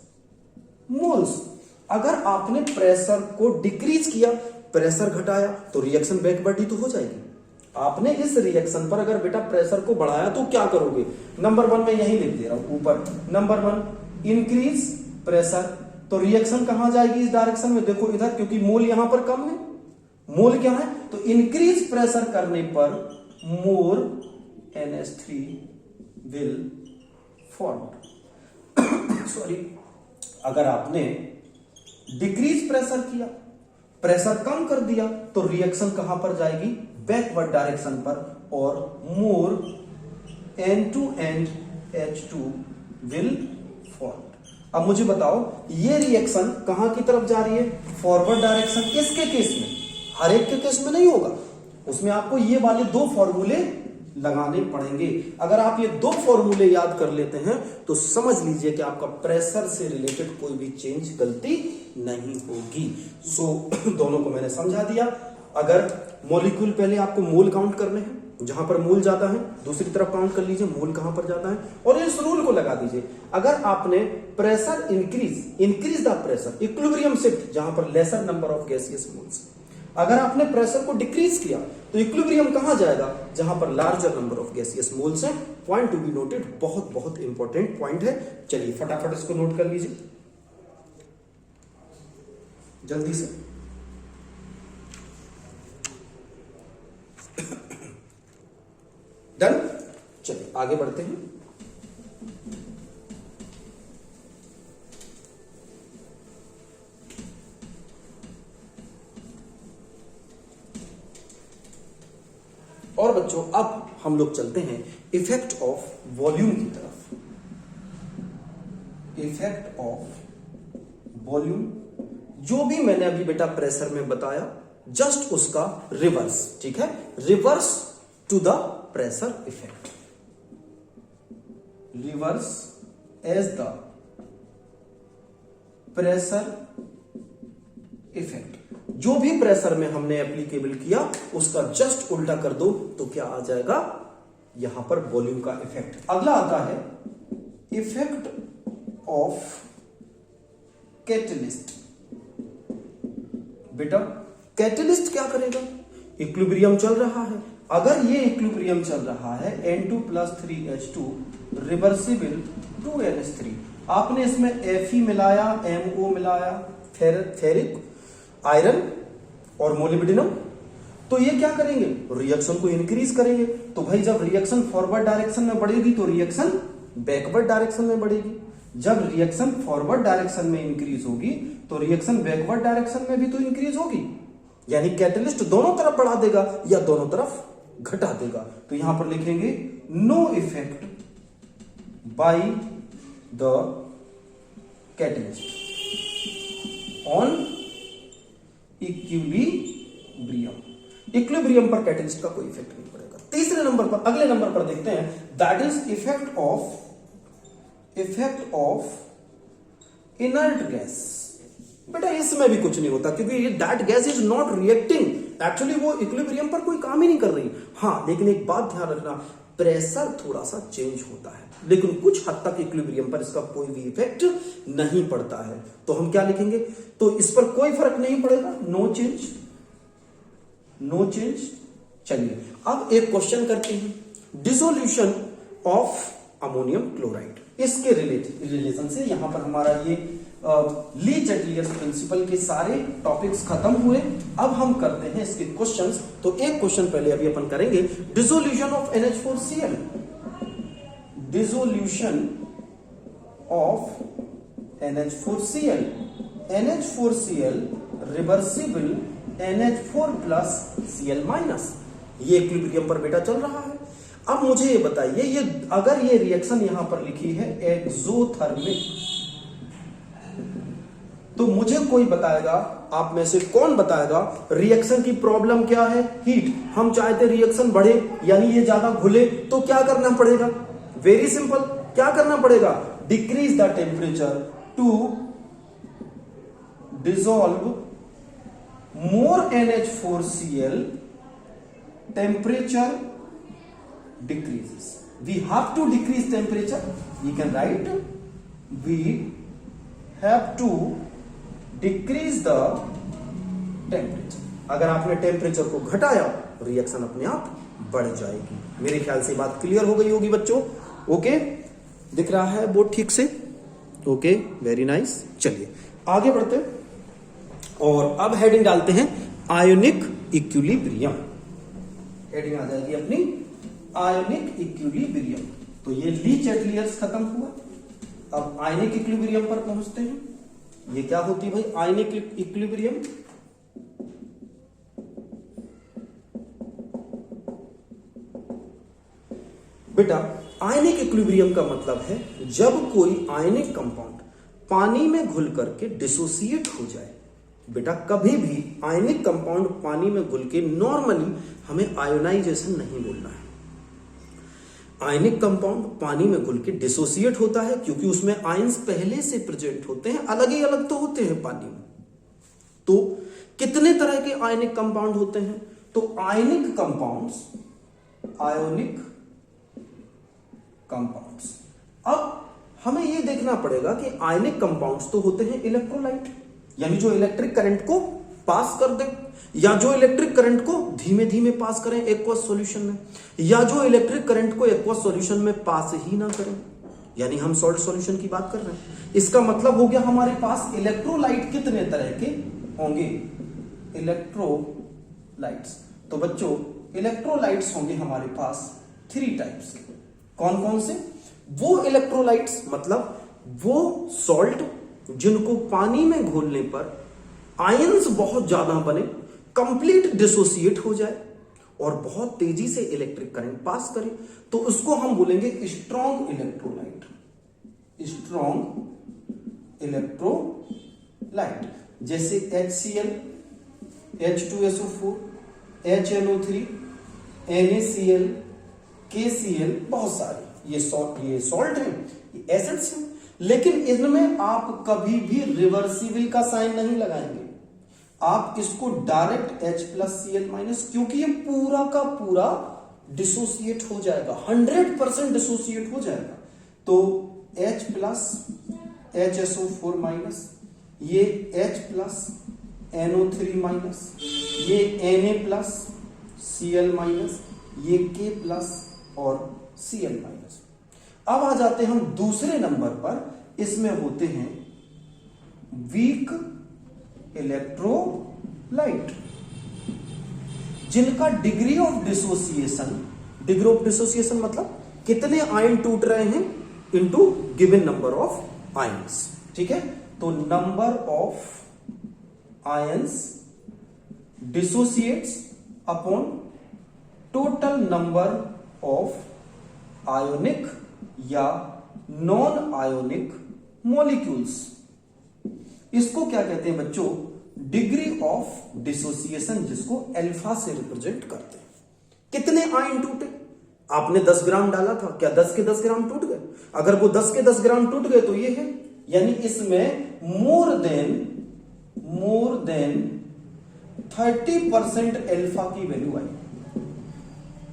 moles. अगर आपने प्रेशर को डिक्रीज किया, प्रेशर घटाया, तो रिएक्शन बैकवर्ड ही तो हो जाएगी। आपने इस रिएक्शन पर अगर बेटा प्रेशर को बढ़ाया तो क्या करोगे, नंबर 1 में यही लिख दे रहा हूं ऊपर, नंबर 1 इंक्रीज प्रेशर, तो रिएक्शन कहां जाएगी, इस डायरेक्शन में, देखो इधर, क्योंकि मोल यहां पर कम है, मोल क्या है, तो इंक्रीज प्रेशर करने पर मोर NH3 विल फॉर्म। सॉरी, अगर आपने डिक्रीज प्रेशर किया, प्रेशर कम कर दिया, तो रिएक्शन कहां पर जाएगी, बैकवर्ड डायरेक्शन पर, और मोर N2 and H2 will form. अब मुझे बताओ ये रिएक्शन कहां की तरफ जा रही है, फॉरवर्ड डायरेक्शन। इसके केस में, हर एक के केस में नहीं होगा, उसमें आपको ये वाले 2 फॉर्मूले लगाने पड़ेंगे। अगर आप ये 2 फॉर्मूले याद कर लेते हैं तो समझ लीजिए कि आपका प्रेशर से रिलेटेड कोई भी चेंज, गलती नहीं होगी। सो दोनों को मैंने समझा दिया। अगर मॉलिक्यूल, पहले आपको मोल काउंट करने हैं, जहां पर मोल जाता है दूसरी तरफ काउंट कर लीजिए मोल कहां पर जाता है, और इस रूल को लगा दीजिए। अगर आपने pressure increase the pressure, equilibrium shift, जहां पर laser number of gaseous moles. अगर आपने प्रेशर को डिक्रीज किया तो इक्विलिब्रियम कहां जाएगा, जहां पर larger number of gaseous moles हैं। पॉइंट टू बी नोटेड, बहुत बहुत इंपॉर्टेंट पॉइंट है। चलिए फटाफट इसको नोट कर लीजिए जल्दी से। डन, चलिए आगे बढ़ते हैं। और बच्चों अब हम लोग चलते हैं इफेक्ट ऑफ वॉल्यूम की तरफ। इफेक्ट ऑफ वॉल्यूम, जो भी मैंने अभी बेटा प्रेशर में बताया, जस्ट उसका रिवर्स, ठीक है, reverse to the pressure effect, reverse as the pressure effect. जो भी प्रेशर में हमने एप्लीकेबल किया उसका जस्ट उल्टा कर दो तो क्या आ जाएगा, यहां पर वॉल्यूम का इफेक्ट। अगला आता है इफेक्ट ऑफ कैटलिस्ट। बेटा कैटलिस्ट क्या करेगा, इक्विलिब्रियम चल रहा है, अगर ये इक्विलिब्रियम चल रहा है N2 + 3H2 रिवर्सिबल 2NH3, आपने इसमें Fe मिलाया, MO मिलाया, फेरिक, आयरन और मोलिब्डेनम, तो ये क्या करेंगे, रिएक्शन को इंक्रीज करेंगे। तो भाई जब रिएक्शन फॉरवर्ड डायरेक्शन में बढ़ेगी तो रिएक्शन बैकवर्ड डायरेक्शन में बढ़ेगी। जब रिएक्शन फॉरवर्ड डायरेक्शन में इंक्रीज होगी तो रिएक्शन बैकवर्ड डायरेक्शन में भी तो इंक्रीज होगी, यानी कैटलिस्ट दोनों तरफ बढ़ा देगा या दोनों तरफ घटा देगा। तो यहां पर लिखेंगे no effect by the catalyst on equilibrium. Equilibrium पर कैटलिस्ट का कोई इफेक्ट नहीं पड़ेगा। तीसरे नंबर पर, अगले नंबर पर देखते हैं, that is effect of inert gas. बेटा इसमें भी कुछ नहीं होता क्योंकि ये that gas is not reacting, actually वो इक्विलिब्रियम पर कोई काम ही नहीं कर रही। हाँ, लेकिन एक बात ध्यान रखना, प्रेशर थोड़ा सा चेंज होता है, लेकिन कुछ हद तक इक्विलिब्रियम पर इसका कोई भी इफेक्ट नहीं पड़ता है। तो हम क्या लिखेंगे, तो इस पर कोई फर्क नहीं पड़ेगा, नो चेंज, नो चेंज। चलिए अब एक क्वेश्चन करते हैं, डिसोल्यूशन ऑफ अमोनियम क्लोराइड। इसके रिलेशन से यहां पर हमारा ये ली चैटलियर्स प्रिंसिपल के सारे टॉपिक्स खत्म हुए। अब हम करते हैं इसके क्वेश्चंस। तो एक क्वेश्चन पहले अभी अपन करेंगे, dissolution of NH4Cl। Dissolution of NH4Cl, NH4Cl reversible NH4+Cl-। ये इक्विलिब्रियम पर बेटा चल रहा है। अब मुझे ये बताइए, ये अगर ये रिएक्शन यहां पर लिखी है एक्सोथर्मिक, तो मुझे कोई बताएगा, आप में से कौन बताएगा रिएक्शन की प्रॉब्लम क्या है, हीट। हम चाहते रिएक्शन बढ़े यानी ये ज्यादा घुले, तो क्या करना पड़ेगा, वेरी सिंपल, क्या करना पड़ेगा, decrease the temperature to dissolve more NH4Cl, temperature decreases. We have to decrease temperature. We can write, we have to decrease the temperature. अगर आपने टेम्परेचर को घटाया रिएक्शन अपने आप बढ़ जाएगी। मेरे ख्याल से बात क्लियर हो गई होगी बच्चों। ओके, दिख रहा है बोर्ड ठीक से? Okay, very nice. चलिए आगे बढ़ते हैं और अब हेडिंग डालते हैं आयोनिक इक्विलिब्रियम। हेडिंग आ जाएगी अपनी आयोनिक इक्विलिब्रियम। तो ये ली चैटलियर्स खत्म हुआ, अब आयनिक इक्विलिब्रियम पर पहुंचते हैं। ये क्या होती है भाई आयनिक इक्विलिब्रियम? बेटा आयनिक इक्विलिब्रियम का मतलब है जब कोई आयनिक कंपाउंड पानी में घुल करके डिसोसिएट हो जाए। बेटा कभी भी आयनिक कंपाउंड पानी में घुल के नॉर्मली हमें आयोनाइजेशन नहीं बोलना है। आयनिक कंपाउंड पानी में घुल के डिसोसिएट होता है क्योंकि उसमें आयंस पहले से प्रेजेंट होते हैं, अलग ही अलग तो होते हैं पानी में। तो कितने तरह के आयनिक कंपाउंड होते हैं? तो आयनिक कंपाउंड्स, आयोनिक कंपाउंड्स। अब हमें यह देखना पड़ेगा कि आयनिक कंपाउंड्स तो होते हैं इलेक्ट्रोलाइट, यानी जो इलेक्ट्रिक करंट को पास कर दे, या जो इलेक्ट्रिक करंट को धीमे धीमे पास करें एक्वस सॉल्यूशन में, या जो इलेक्ट्रिक करंट को एक्वस सॉल्यूशन में पास ही ना करें, यानी हम सॉल्ट सॉल्यूशन की बात कर रहे हैं। इसका मतलब हो गया हमारे पास इलेक्ट्रोलाइट कितने तरह के होंगे, इलेक्ट्रोलाइट्स। तो बच्चों इलेक्ट्रोलाइट्स होंगे हमारे पास 3 टाइप्स के। कौन कौन से? वो इलेक्ट्रोलाइट्स मतलब वो सॉल्ट जिनको पानी में घोलने पर आयंस बहुत ज्यादा बने, कंप्लीट डिसोसिएट हो जाए और बहुत तेजी से इलेक्ट्रिक करंट पास करे, तो उसको हम बोलेंगे स्ट्रॉन्ग इलेक्ट्रोलाइट। स्ट्रॉन्ग इलेक्ट्रोलाइट जैसे HCl, H2SO4, HNO3, NaCl, KCl, बहुत सारे ये सॉल्ट हैं, ये एसिड्स हैं। लेकिन इनमें आप कभी भी रिवर्सिबल का साइन नहीं लगाएंगे, आप इसको डायरेक्ट H+Cl- क्योंकि ये पूरा का पूरा डिसोसिएट हो जाएगा, 100% डिसोसिएट हो जाएगा। तो H+HSO4-, ये H+NO3-, ये Na+Cl-, ये K+ और Cl-। अब आ जाते हैं हम दूसरे नंबर पर, इसमें होते हैं वीक इलेक्ट्रोलाइट, जिनका degree of dissociation degree of dissociation मतलब कितने आयन टूट रहे हैं into given number of ions, ठीक है। तो number of ions dissociates upon total number of ionic या नॉन आयोनिक मॉलिक्यूल्स, इसको क्या कहते हैं बच्चों, डिग्री ऑफ डिसोसिएशन, जिसको अल्फा से रिप्रेजेंट करते हैं। कितने आयन टूटे, आपने 10 ग्राम डाला था, क्या 10 के 10 ग्राम टूट गए? अगर वो 10 के 10 ग्राम टूट गए तो ये है, यानी इसमें मोर देन 30% अल्फा की वैल्यू आई,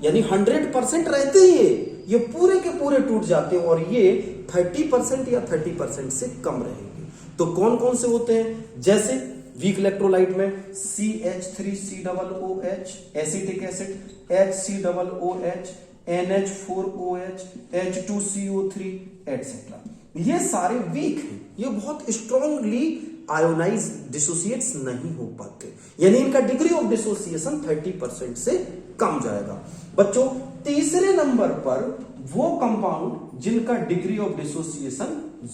यानी 100% रहते ही ये पूरे के पूरे टूट जाते हैं और ये 30% या 30% से कम रहेंगे। तो कौन कौन से होते हैं, जैसे वीक इलेक्ट्रोलाइट में CH3COOH, acetic acid HCOOH, NH4OH, H2CO3 etcetera, ये सारे वीक हैं, ये बहुत स्ट्रॉन्गली आयोनाइज डिसोसिएट्स नहीं हो पाते, यानी इनका डिग्री ऑफ डिसोसिएशन 30% से कम जाएगा। बच्चों तीसरे नंबर पर वो कंपाउंड जिनका डिग्री ऑफ डिसोसिएशन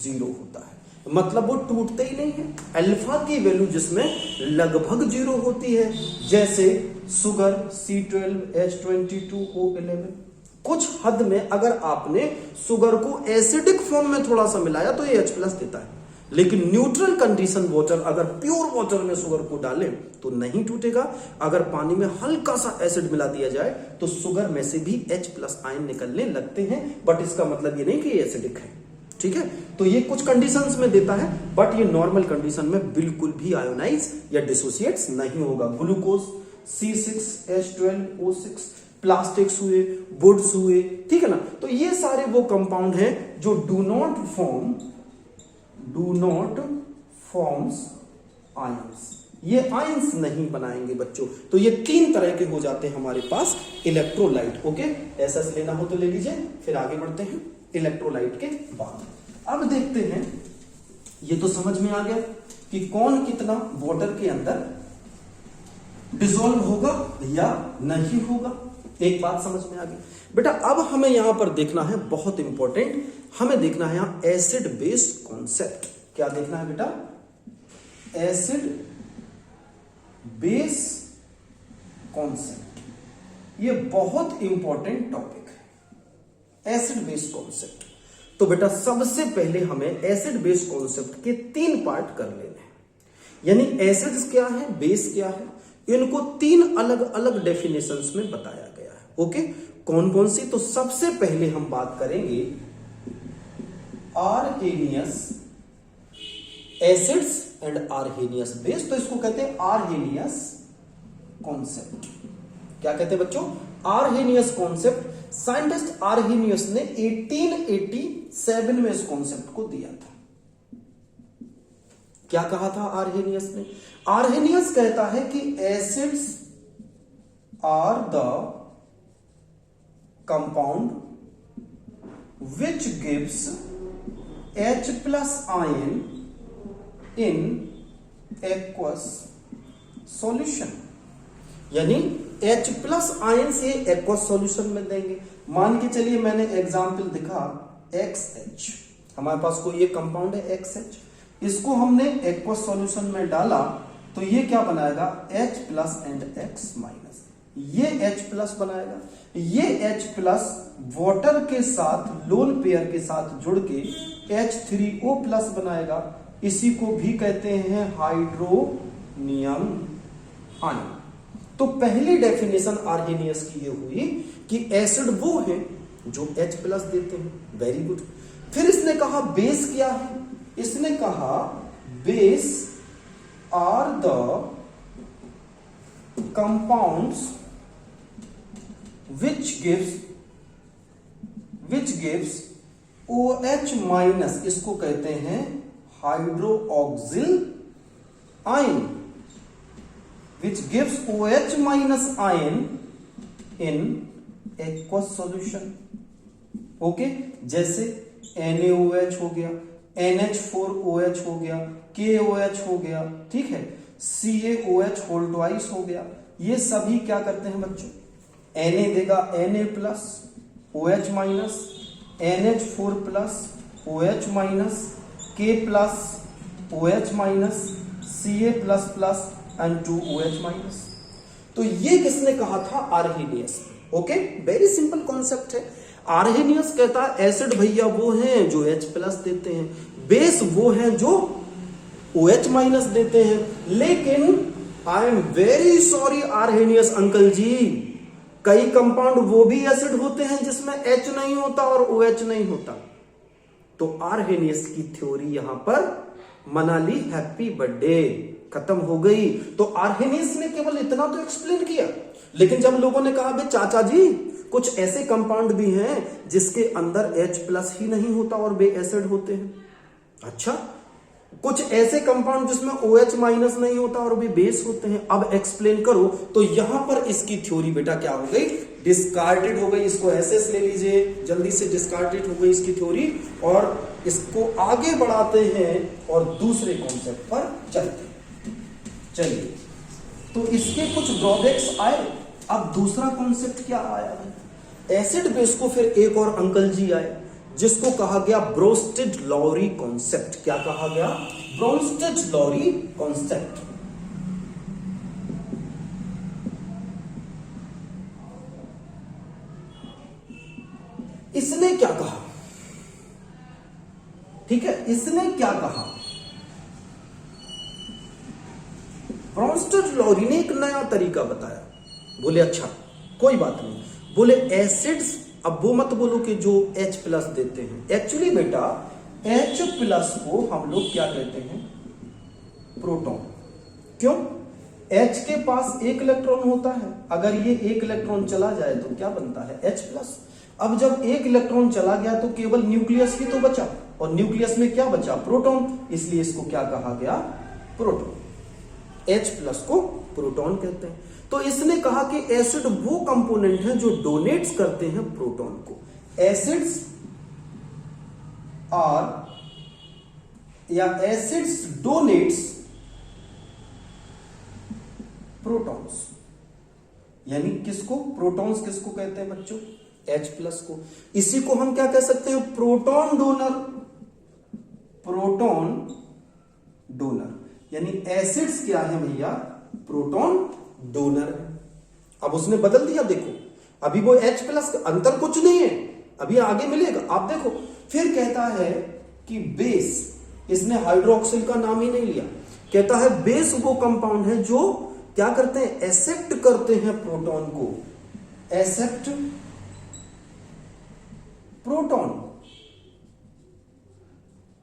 0 होता है, मतलब वो टूटते ही नहीं है, अल्फा की वैल्यू जिसमें लगभग 0 होती है, जैसे सुगर C12H22O11। कुछ हद में अगर आपने सुगर को एसिडिक फॉर्म में थोड़ा सा मिलाया तो ये H+ देता है, लेकिन न्यूट्रल कंडीशन वाटर, अगर प्योर वाटर में शुगर को डालें तो नहीं टूटेगा। अगर पानी में हल्का सा एसिड मिला दिया जाए तो शुगर में से भी H+ आयन निकलने लगते हैं, बट इसका मतलब ये नहीं कि ये एसिडिक है, ठीक है। तो ये कुछ कंडीशंस में देता है, बट ये नॉर्मल कंडीशन में बिल्कुल भी आयोनाइज या डिसोसिएट्स नहीं होगा। ग्लूकोज C6H12O6, प्लास्टिक्स हुए, वुड्स हुए, ठीक है ना। तो ये सारे वो कंपाउंड हैं जो डू नॉट फॉर्म्स आयंस, ये आयंस नहीं बनाएंगे बच्चों। तो ये 3 तरह के हो जाते हैं हमारे पास इलेक्ट्रोलाइट। ओके, ऐसा से लेना हो तो ले लीजिए, फिर आगे बढ़ते हैं इलेक्ट्रोलाइट के बाद। अब देखते हैं, ये तो समझ में आ गया कि कौन कितना वाटर के अंदर डिसॉल्व होगा या नहीं होगा, एक बात समझ में आ गई बेटा। अब हमें यहां पर देखना है, बहुत इंपॉर्टेंट, हमें देखना है यहां एसिड बेस कॉन्सेप्ट। क्या देखना है बेटा? एसिड बेस कॉन्सेप्ट, ये बहुत इंपॉर्टेंट टॉपिक है, एसिड बेस कॉन्सेप्ट। तो बेटा सबसे पहले हमें एसिड बेस कॉन्सेप्ट के 3 पार्ट कर लेने हैं, यानी एसिड्स क्या है, बेस क्या है, इनको 3 अलग अलग डेफिनेशंस में बताया गया है। ओके, कौन कौन सी? तो सबसे पहले हम बात करेंगे Arrhenius acids and Arrhenius base. तो इसको कहते हैं आर्हेनियस कॉन्सेप्ट। क्या कहते हैं बच्चों? Arrhenius concept. साइंटिस्ट आर्हेनियस ने 1887 में इस कॉन्सेप्ट को दिया था। क्या कहा था आर्हेनियस ने? आर्हेनियस कहता है कि acids are the compound which gives H+ ion in aqueous solution, यानी H+ आयन से एक्वस सॉल्यूशन में देंगे। मान के चलिए मैंने एग्जाम्पल दिखा XH, हमारे पास कोई ये कंपाउंड है XH, इसको हमने एक्वस सॉल्यूशन में डाला तो ये क्या बनाएगा? H+ एंड X-, ये H+ बनाएगा। ये H+ वाटर के साथ लोन पेयर के साथ जुड़ के H3O+ बनाएगा। इसी को भी कहते हैं हाइड्रोनियम आयन। तो पहली डेफिनेशन आर्हेनियस की ये हुई कि एसिड वो है जो H+ देते हैं। Very good. फिर इसने कहा बेस क्या है? इसने कहा base are the compounds which gives OH-, इसको कहते हैं hydroxyl ion, which gives OH- ion in aqueous solution। Okay, जैसे NaOH हो गया, NH4OH हो गया, KOH हो गया, ठीक है, CaOH होल ट्वाइस हो गया। ये सभी क्या करते हैं बच्चों? Na देगा Na plus OH minus, NH4 plus OH minus, K plus OH minus, Ca plus plus and 2OH minus. तो ये किसने कहा था? Arrhenius. Okay, very simple concept है। आर्हेनियस कहता है एसिड भैया वो हैं जो H प्लस देते हैं, बेस वो हैं जो OH माइनस देते हैं। लेकिन I am very sorry Arrhenius uncle ji, कई कंपाउंड वो भी एसिड होते हैं जिसमें H नहीं होता और OH नहीं होता। तो आर्हेनियस की थ्योरी यहां पर मनाली हैप्पी बर्थडे खत्म हो गई। तो आर्हेनियस ने केवल इतना तो एक्सप्लेन किया, लेकिन जब लोगों ने कहा बे चाचा जी कुछ ऐसे कंपाउंड भी हैं जिसके अंदर H प्लस ही नहीं होता और वे एसिड होते हैं, अच्छा कुछ ऐसे कंपाउंड जिसमें OH माइनस नहीं होता और भी बेस होते हैं, अब एक्सप्लेन करो। तो यहां पर इसकी थ्योरी बेटा क्या हो गई? डिस्कार्डेड हो गई। इसको ऐसे ले लीजिए, जल्दी से डिस्कार्डेड हो गई इसकी थ्योरी, और इसको आगे बढ़ाते हैं और दूसरे कॉन्सेप्ट पर चलते हैं। चलिए, तो इसके कुछ ड्रॉबैक्स आए। अब दूसरा कॉन्सेप्ट क्या आया है? एसिड बेस को फिर एक और अंकल जी आए जिसको कहा गया ब्रोस्टेड-लॉरी कॉन्सेप्ट। क्या कहा गया? Bronsted-lorry concept. इसने क्या कहा? ठीक है, इसने क्या कहा? ब्रोस्टेड-लॉरी ने एक नया तरीका बताया। बोले अच्छा कोई बात नहीं, बोले एसिड्स, अब वो मत बोलो कि जो H प्लस देते हैं, एक्चुअली बेटा H प्लस को हम लोग क्या कहते हैं? प्रोटॉन। क्यों? H के पास एक इलेक्ट्रॉन होता है, अगर ये एक इलेक्ट्रॉन चला जाए तो क्या बनता है? H plus. अब जब एक इलेक्ट्रॉन चला गया तो केवल न्यूक्लियस ही तो बचा, और न्यूक्लियस में क्या बचा? प्रोटॉन। इसलिए इसको क्या कहा गया? प्रोटॉन। H प्लस को प्रोटॉन कहते हैं। तो इसने कहा कि एसिड वो कंपोनेंट है जो डोनेट्स करते हैं प्रोटॉन को। एसिड्स आर या एसिड्स डोनेट्स प्रोटॉन्स, यानी किसको? प्रोटॉन्स किसको कहते हैं बच्चों? H प्लस को। इसी को हम क्या कह सकते हैं? Proton donor. प्रोटॉन डोनर, यानी एसिड्स क्या है भैया? प्रोटॉन डोनर है। अब उसने बदल दिया, देखो अभी वो H प्लस, अंतर कुछ नहीं है, अभी आगे मिलेगा आप देखो। फिर कहता है कि बेस, इसने हाइड्रोक्सिल का नाम ही नहीं लिया, कहता है बेस वो कंपाउंड है जो क्या करते हैं? एक्सेप्ट करते हैं प्रोटॉन को। एक्सेप्ट प्रोटॉन,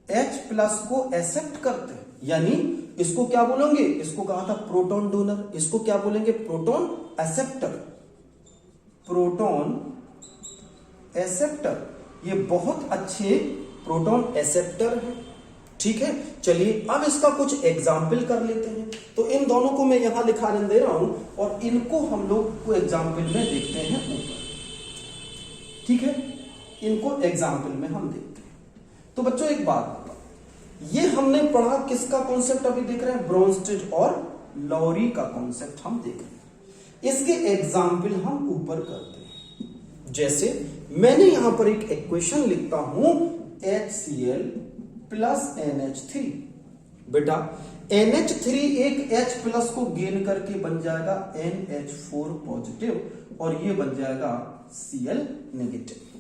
H प्लस को एक्सेप्ट करते हैं, यानी इसको क्या बोलेंगे? इसको कहा था प्रोटॉन डोनर, इसको क्या बोलेंगे? Proton acceptor. प्रोटॉन एक्सेप्टर, ये बहुत अच्छे प्रोटॉन एक्सेप्टर है। ठीक है, चलिए अब इसका कुछ एग्जाम्पल कर लेते हैं। तो इन दोनों को मैं यहां लिखा दे रहा हूं और इनको हम लोग को एग्जाम्पल में देखते हैं ऊपर। ठीक है, इनको एग्जाम्पल में हम देखते हैं। तो बच्चों एक बात, ये हमने पढ़ा किसका कॉन्सेप्ट अभी देख रहे हैं? ब्रोंस्टेड और लॉरी का कॉन्सेप्ट हम देख रहे हैं। इसके एग्जाम्पल हम ऊपर करते हैं। जैसे मैंने यहां पर एक इक्वेशन लिखता हूं HCl प्लस NH3। बेटा NH3 एक H प्लस को गेन करके बन जाएगा NH4 पॉजिटिव और ये बन जाएगा Cl नेगेटिव।